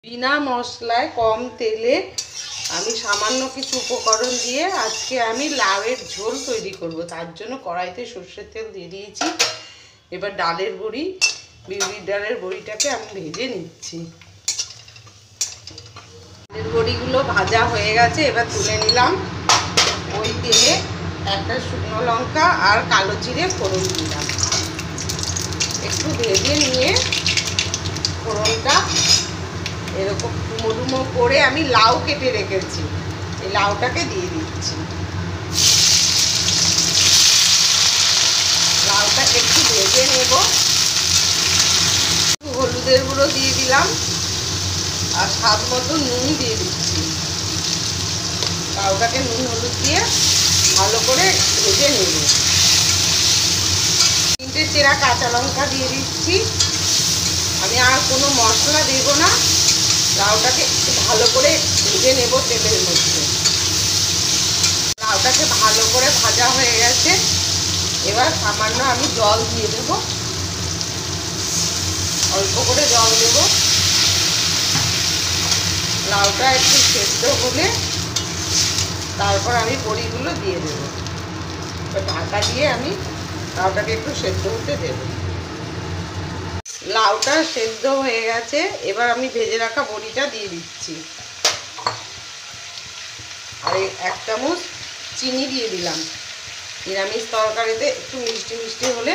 বিনা মশলায় কম তেলে আমি সামান্য কিছু উপকরণ দিয়ে আজকে আমি লাউয়ের ঝোল তৈরি করব। তার জন্য কড়াইতে সর্ষের তেল দিয়ে দিয়েছি। এবার ডালের বড়ি, বিউলির ডালের বড়িটাকে আমি ভেজে নিচ্ছি। ডালের বড়িগুলো ভাজা হয়ে গেছে, এবার তুলে নিলাম। ওই তেলে একটা শুকনো লঙ্কা আর কালো জিরে ফোড়ন দিলাম। একটু ভেজে নিয়ে ফোড়নটা এরকম ডুমো ডুমো করে আমি লাউ কেটে রেখেছি, এই লাউটাকে দিয়ে দিচ্ছি। লাউটা একটু ভেজে নেব। একটু হলুদের গুঁড়ো দিয়ে দিলাম আর স্বাদ মতো নুন দিয়ে দিচ্ছি। লাউটাকে নুন হলুদ দিয়ে ভালো করে ভেজে নেব। 3টে চেরা কাঁচা লঙ্কা দিয়ে দিচ্ছি। আমি আর কোনো মশলা দেব না, লাউটাকে একটু ভালো করে ভেজে নেব তেলের মধ্যে। লাউটাকে ভালো করে ভাজা হয়ে গেছে, এবার সামান্য আমি জল দিয়ে দেব। অল্প করে জল দেব। লাউটা একটু সেদ্ধ হলে তারপর আমি বড়িগুলো দিয়ে দেব। ঢাকা দিয়ে আমি লাউটাকে একটু সেদ্ধ হতে দেব। লাউটা সেদ্ধ হয়ে গেছে, এবার আমি ভেজে রাখা বড়িটা দিয়ে দিচ্ছি। আর 1 চামচ চিনি দিয়ে দিলাম। নিরামিষ তরকারিতে একটু মিষ্টি মিষ্টি হলে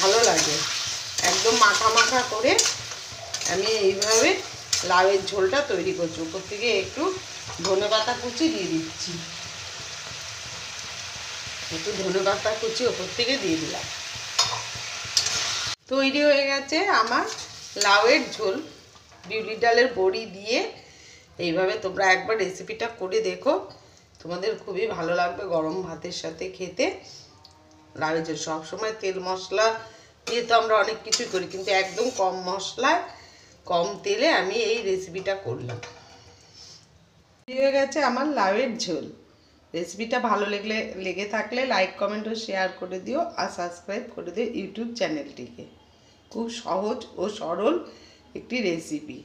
ভালো লাগে। একদম মাখা মাখা করে আমি এইভাবে লাউয়ের ঝোলটা তৈরি করছি। উপর থেকে একটু ধনেপাতা কুচি দিয়ে দিচ্ছি। একটু ধনেপাতা কুচি ওপর থেকে দিয়ে দিলাম। তৈরি হয়ে গেছে আমার লাউয়ের ঝোল বিউলির ডালের বড়ি দিয়ে। এইভাবে তোমরা একবার রেসিপিটা করে দেখো, তোমাদের খুবই ভালো লাগবে গরম ভাতের সাথে খেতে। লাউয়ের ঝোল সবসময় তেল মশলা দিয়ে তো আমরা অনেক কিছুই করি, কিন্তু একদম কম মশলায় কম তেলে আমি এই রেসিপিটা করলাম। হয়ে গেছে আমার লাউয়ের ঝোল। রেসিপিটা ভালো লেগে থাকলে লাইক, কমেন্ট ও শেয়ার করে দিও আর সাবস্ক্রাইব করে দিও ইউটিউব চ্যানেলটিকে। খুব সহজ ও সরল একটি রেসিপি।